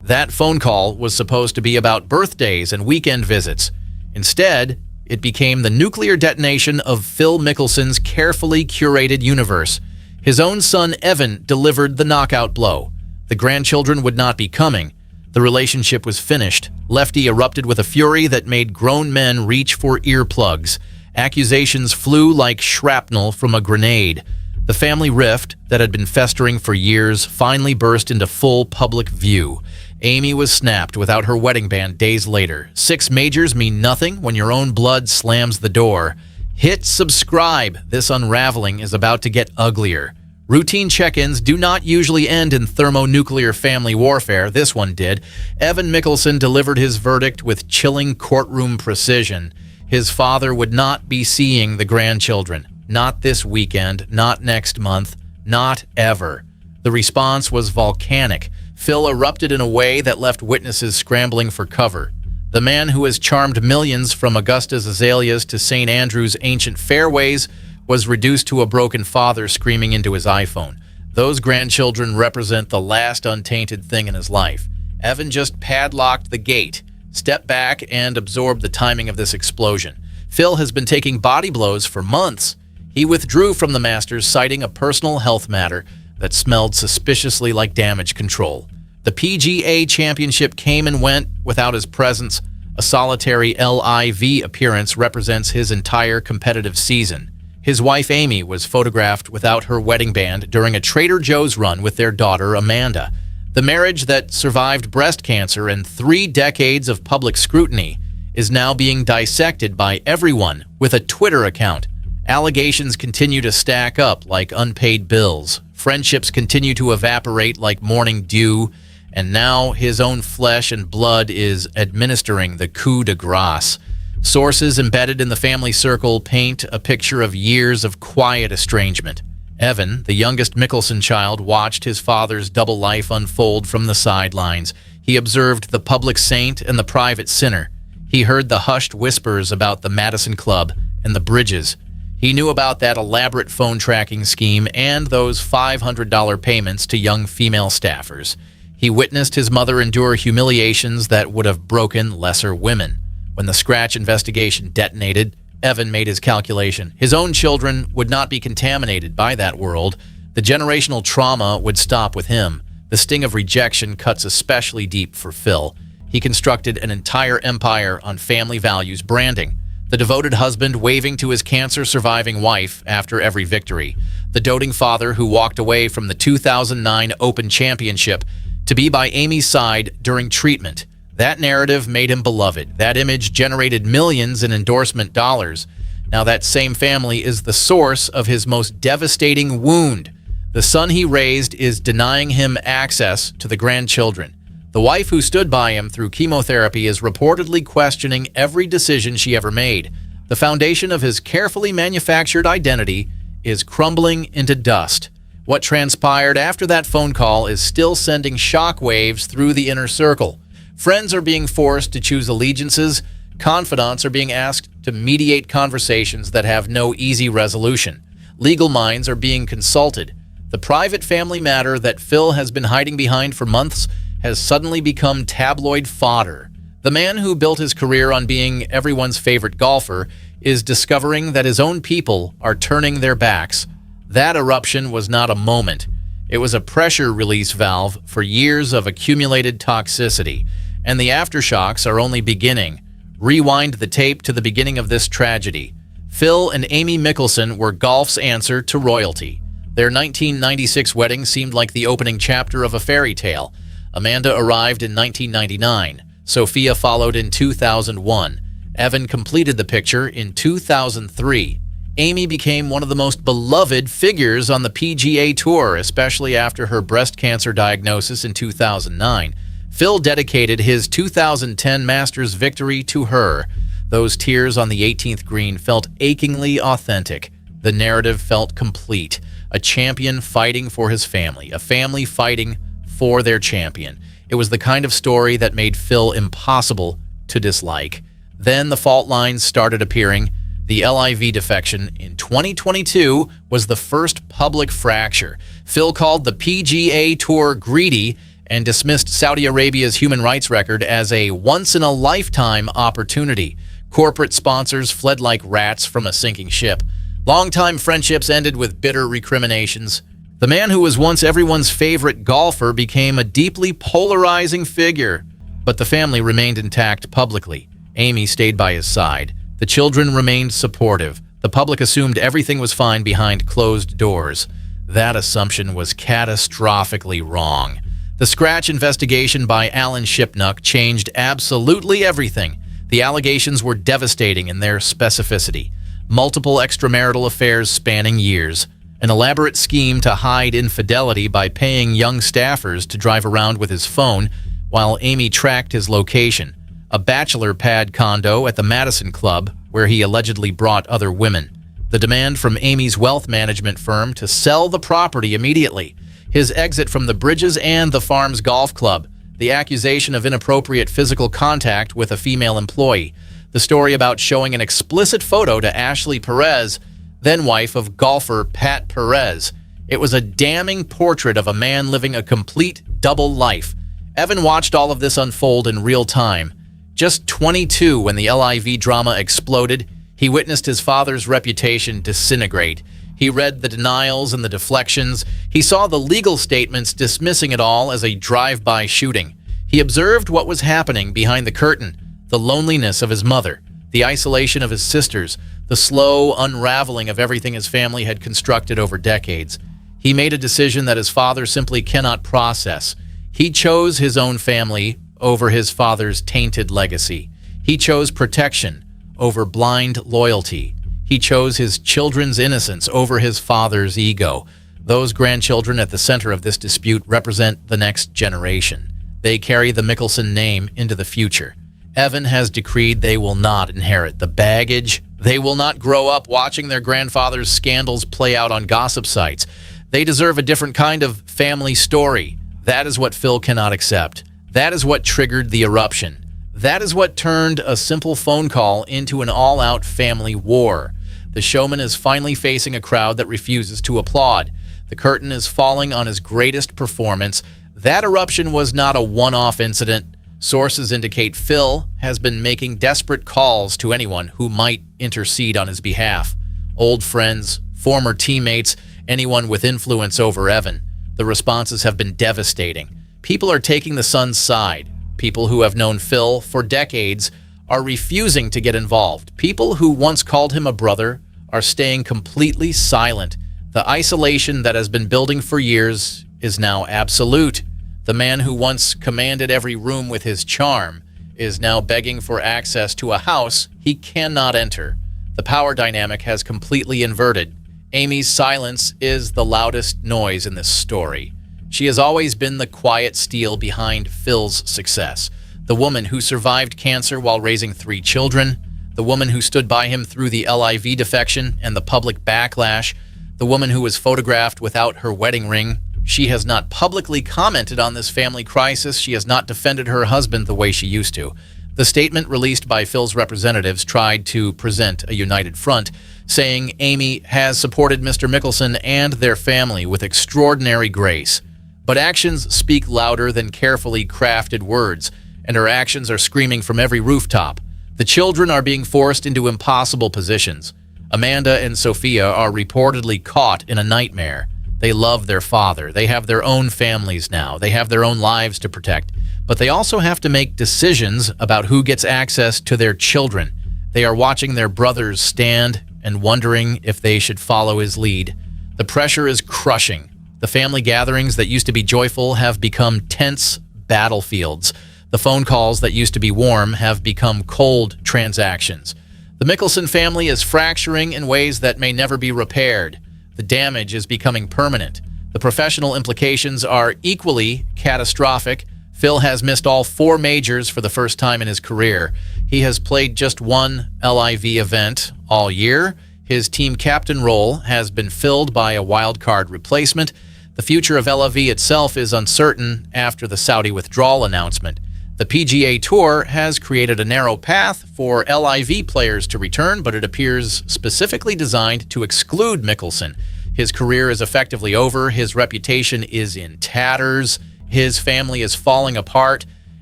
That phone call was supposed to be about birthdays and weekend visits. Instead, it became the nuclear detonation of Phil Mickelson's carefully curated universe. His own son, Evan, delivered the knockout blow. The grandchildren would not be coming. The relationship was finished. Lefty erupted with a fury that made grown men reach for earplugs. Accusations flew like shrapnel from a grenade. The family rift that had been festering for years finally burst into full public view. Amy was snapped without her wedding band days later. 6 majors mean nothing when your own blood slams the door. Hit subscribe. This unraveling is about to get uglier. Routine check-ins do not usually end in thermonuclear family warfare. This one did. Evan Mickelson delivered his verdict with chilling courtroom precision. His father would not be seeing the grandchildren. Not this weekend, not next month, not ever. The response was volcanic. Phil erupted in a way that left witnesses scrambling for cover. The man who has charmed millions from Augusta's azaleas to St. Andrew's ancient fairways was reduced to a broken father screaming into his iPhone. Those grandchildren represent the last untainted thing in his life. Evan just padlocked the gate, stepped back, and absorbed the timing of this explosion. Phil has been taking body blows for months. He withdrew from the Masters, citing a personal health matter that smelled suspiciously like damage control. The PGA Championship came and went without his presence. A solitary LIV appearance represents his entire competitive season. His wife Amy was photographed without her wedding band during a Trader Joe's run with their daughter Amanda. The marriage that survived breast cancer and 3 decades of public scrutiny is now being dissected by everyone with a Twitter account. Allegations continue to stack up like unpaid bills. Friendships continue to evaporate like morning dew. And now his own flesh and blood is administering the coup de grace. Sources embedded in the family circle paint a picture of years of quiet estrangement. Evan, the youngest Mickelson child, watched his father's double life unfold from the sidelines. He observed the public saint and the private sinner. He heard the hushed whispers about the Madison Club and the bridges. He knew about that elaborate phone tracking scheme and those $500 payments to young female staffers. He witnessed his mother endure humiliations that would have broken lesser women. When the Skratch investigation detonated, Evan made his calculation. His own children would not be contaminated by that world. The generational trauma would stop with him. The sting of rejection cuts especially deep for Phil. He constructed an entire empire on family values branding. The devoted husband waving to his cancer-surviving wife after every victory. The doting father who walked away from the 2009 Open Championship to be by Amy's side during treatment. That narrative made him beloved. That image generated millions in endorsement dollars. Now that same family is the source of his most devastating wound. The son he raised is denying him access to the grandchildren. The wife who stood by him through chemotherapy is reportedly questioning every decision she ever made. The foundation of his carefully manufactured identity is crumbling into dust. What transpired after that phone call is still sending shockwaves through the inner circle. Friends are being forced to choose allegiances. Confidants are being asked to mediate conversations that have no easy resolution. Legal minds are being consulted. The private family matter that Phil has been hiding behind for months has suddenly become tabloid fodder. The man who built his career on being everyone's favorite golfer is discovering that his own people are turning their backs. That eruption was not a moment. It was a pressure release valve for years of accumulated toxicity, and the aftershocks are only beginning. Rewind the tape to the beginning of this tragedy. Phil and Amy Mickelson were golf's answer to royalty. Their 1996 wedding seemed like the opening chapter of a fairy tale. Amanda arrived in 1999. Sophia followed in 2001. Evan completed the picture in 2003. Amy became one of the most beloved figures on the PGA Tour, especially after her breast cancer diagnosis in 2009. Phil dedicated his 2010 Masters victory to her. Those tears on the 18th green felt achingly authentic. The narrative felt complete. A champion fighting for his family, a family fighting for their champion. It was the kind of story that made Phil impossible to dislike. Then the fault lines started appearing. The LIV defection in 2022 was the first public fracture. Phil called the PGA Tour greedy and dismissed Saudi Arabia's human rights record as a once-in-a-lifetime opportunity. Corporate sponsors fled like rats from a sinking ship. Longtime friendships ended with bitter recriminations. The man who was once everyone's favorite golfer became a deeply polarizing figure, but the family remained intact publicly. Amy stayed by his side. The children remained supportive. The public assumed everything was fine behind closed doors. That assumption was catastrophically wrong. The Skratch investigation by Alan Shipnuck changed absolutely everything. The allegations were devastating in their specificity. Multiple extramarital affairs spanning years. An elaborate scheme to hide infidelity by paying young staffers to drive around with his phone while Amy tracked his location. A bachelor pad condo at the Madison Club where he allegedly brought other women. The demand from Amy's wealth management firm to sell the property immediately. His exit from the Bridges and the Farms Golf Club. The accusation of inappropriate physical contact with a female employee. The story about showing an explicit photo to Ashley Perez, then wife of golfer Pat Perez. It was a damning portrait of a man living a complete double life. Evan watched all of this unfold in real time. Just 22 when the LIV drama exploded, he witnessed his father's reputation disintegrate. He read the denials and the deflections. He saw the legal statements dismissing it all as a drive-by shooting. He observed what was happening behind the curtain, the loneliness of his mother, the isolation of his sisters, the slow unraveling of everything his family had constructed over decades. He made a decision that his father simply cannot process. He chose his own family over his father's tainted legacy. He chose protection over blind loyalty. He chose his children's innocence over his father's ego. Those grandchildren at the center of this dispute represent the next generation. They carry the Mickelson name into the future. Evan has decreed they will not inherit the baggage. They will not grow up watching their grandfather's scandals play out on gossip sites. They deserve a different kind of family story. That is what Phil cannot accept. That is what triggered the eruption. That is what turned a simple phone call into an all-out family war. The showman is finally facing a crowd that refuses to applaud. The curtain is falling on his greatest performance. That eruption was not a one-off incident. Sources indicate Phil has been making desperate calls to anyone who might intercede on his behalf. Old friends, former teammates, anyone with influence over Evan. The responses have been devastating. People are taking the son's side. People who have known Phil for decades are refusing to get involved. People who once called him a brother are staying completely silent. The isolation that has been building for years is now absolute. The man who once commanded every room with his charm is now begging for access to a house he cannot enter. The power dynamic has completely inverted. Amy's silence is the loudest noise in this story. She has always been the quiet steel behind Phil's success. The woman who survived cancer while raising 3 children. The woman who stood by him through the LIV defection and the public backlash. The woman who was photographed without her wedding ring. She has not publicly commented on this family crisis. She has not defended her husband the way she used to. The statement released by Phil's representatives tried to present a united front, saying Amy has supported Mr. Mickelson and their family with extraordinary grace. But actions speak louder than carefully crafted words, and her actions are screaming from every rooftop. The children are being forced into impossible positions. Amanda and Sophia are reportedly caught in a nightmare. They love their father. They have their own families now. They have their own lives to protect. But they also have to make decisions about who gets access to their children. They are watching their brothers stand and wondering if they should follow his lead. The pressure is crushing. The family gatherings that used to be joyful have become tense battlefields. The phone calls that used to be warm have become cold transactions. The Mickelson family is fracturing in ways that may never be repaired. The damage is becoming permanent. The professional implications are equally catastrophic. Phil has missed all 4 majors for the first time in his career. He has played just one LIV event all year. His team captain role has been filled by a wildcard replacement. The future of LIV itself is uncertain after the Saudi withdrawal announcement. The PGA Tour has created a narrow path for LIV players to return, but it appears specifically designed to exclude Mickelson. His career is effectively over. His reputation is in tatters. His family is falling apart,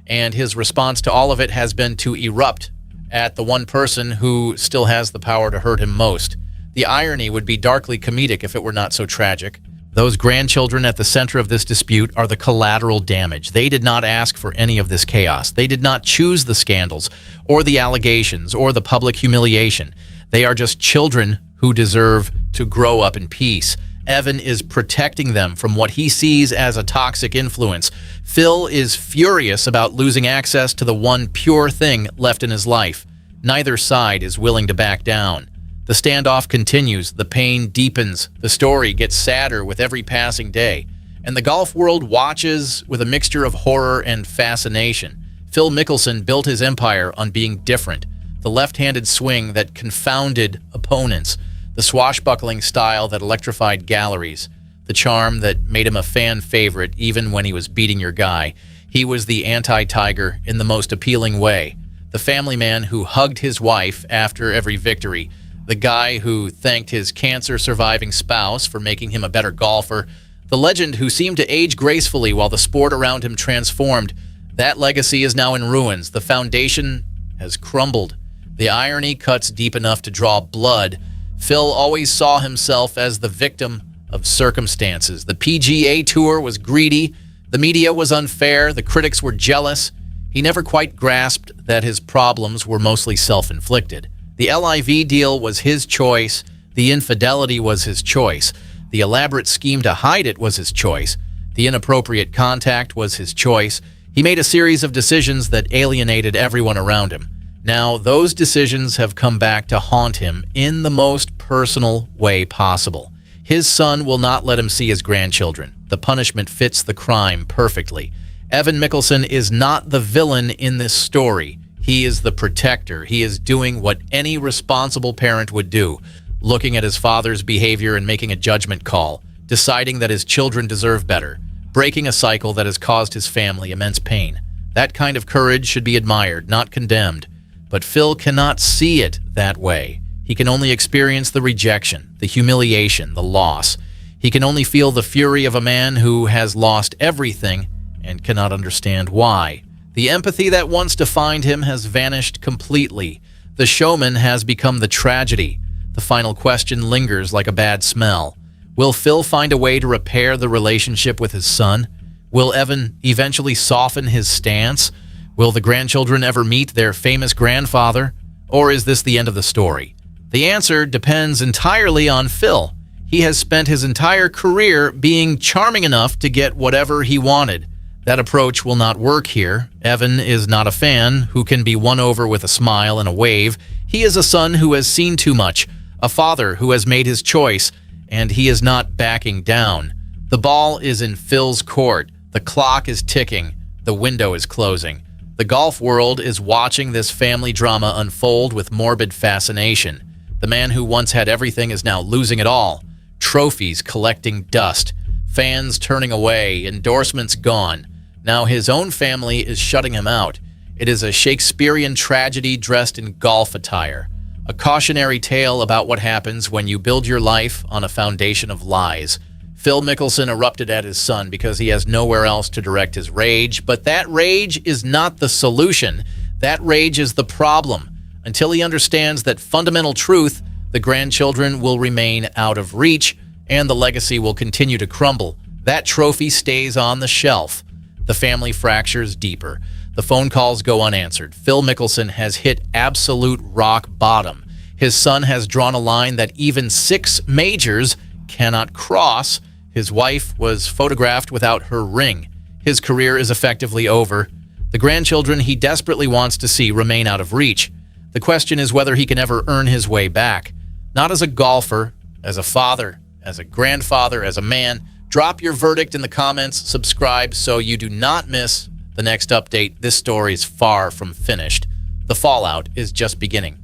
and his response to all of it has been to erupt at the one person who still has the power to hurt him most. The irony would be darkly comedic if it were not so tragic. Those grandchildren at the center of this dispute are the collateral damage. They did not ask for any of this chaos. They did not choose the scandals or the allegations or the public humiliation. They are just children who deserve to grow up in peace. Evan is protecting them from what he sees as a toxic influence. Phil is furious about losing access to the one pure thing left in his life. Neither side is willing to back down. The standoff continues, the pain deepens, the story gets sadder with every passing day, and the golf world watches with a mixture of horror and fascination. Phil Mickelson built his empire on being different, the left-handed swing that confounded opponents, the swashbuckling style that electrified galleries, the charm that made him a fan favorite even when he was beating your guy. He was the anti-Tiger in the most appealing way, the family man who hugged his wife after every victory, the guy who thanked his cancer-surviving spouse for making him a better golfer, the legend who seemed to age gracefully while the sport around him transformed. That legacy is now in ruins. The foundation has crumbled. The irony cuts deep enough to draw blood. Phil always saw himself as the victim of circumstances. The PGA Tour was greedy, the media was unfair, the critics were jealous. He never quite grasped that his problems were mostly self-inflicted. The LIV deal was his choice, the infidelity was his choice, the elaborate scheme to hide it was his choice, the inappropriate contact was his choice. He made a series of decisions that alienated everyone around him. Now, those decisions have come back to haunt him in the most personal way possible. His son will not let him see his grandchildren. The punishment fits the crime perfectly. Evan Mickelson is not the villain in this story. He is the protector. He is doing what any responsible parent would do, looking at his father's behavior and making a judgment call, deciding that his children deserve better, breaking a cycle that has caused his family immense pain. That kind of courage should be admired, not condemned. But Phil cannot see it that way. He can only experience the rejection, the humiliation, the loss. He can only feel the fury of a man who has lost everything and cannot understand why. The empathy that once defined him has vanished completely. The showman has become the tragedy. The final question lingers like a bad smell. Will Phil find a way to repair the relationship with his son? Will Evan eventually soften his stance? Will the grandchildren ever meet their famous grandfather? Or is this the end of the story? The answer depends entirely on Phil. He has spent his entire career being charming enough to get whatever he wanted. That approach will not work here. Evan is not a fan who can be won over with a smile and a wave. He is a son who has seen too much, a father who has made his choice, and he is not backing down. The ball is in Phil's court. The clock is ticking. The window is closing. The golf world is watching this family drama unfold with morbid fascination. The man who once had everything is now losing it all. Trophies collecting dust. Fans turning away. Endorsements gone. Now his own family is shutting him out. It is a Shakespearean tragedy dressed in golf attire. A cautionary tale about what happens when you build your life on a foundation of lies. Phil Mickelson erupted at his son because he has nowhere else to direct his rage, but that rage is not the solution. That rage is the problem. Until he understands that fundamental truth, the grandchildren will remain out of reach, and the legacy will continue to crumble. That trophy stays on the shelf. The family fractures deeper. The phone calls go unanswered. Phil Mickelson has hit absolute rock bottom. His son has drawn a line that even 6 majors cannot cross. His wife was photographed without her ring. His career is effectively over. The grandchildren he desperately wants to see remain out of reach. The question is whether he can ever earn his way back. Not as a golfer, as a father, as a grandfather, as a man. Drop your verdict in the comments, subscribe so you do not miss the next update. This story is far from finished. The fallout is just beginning.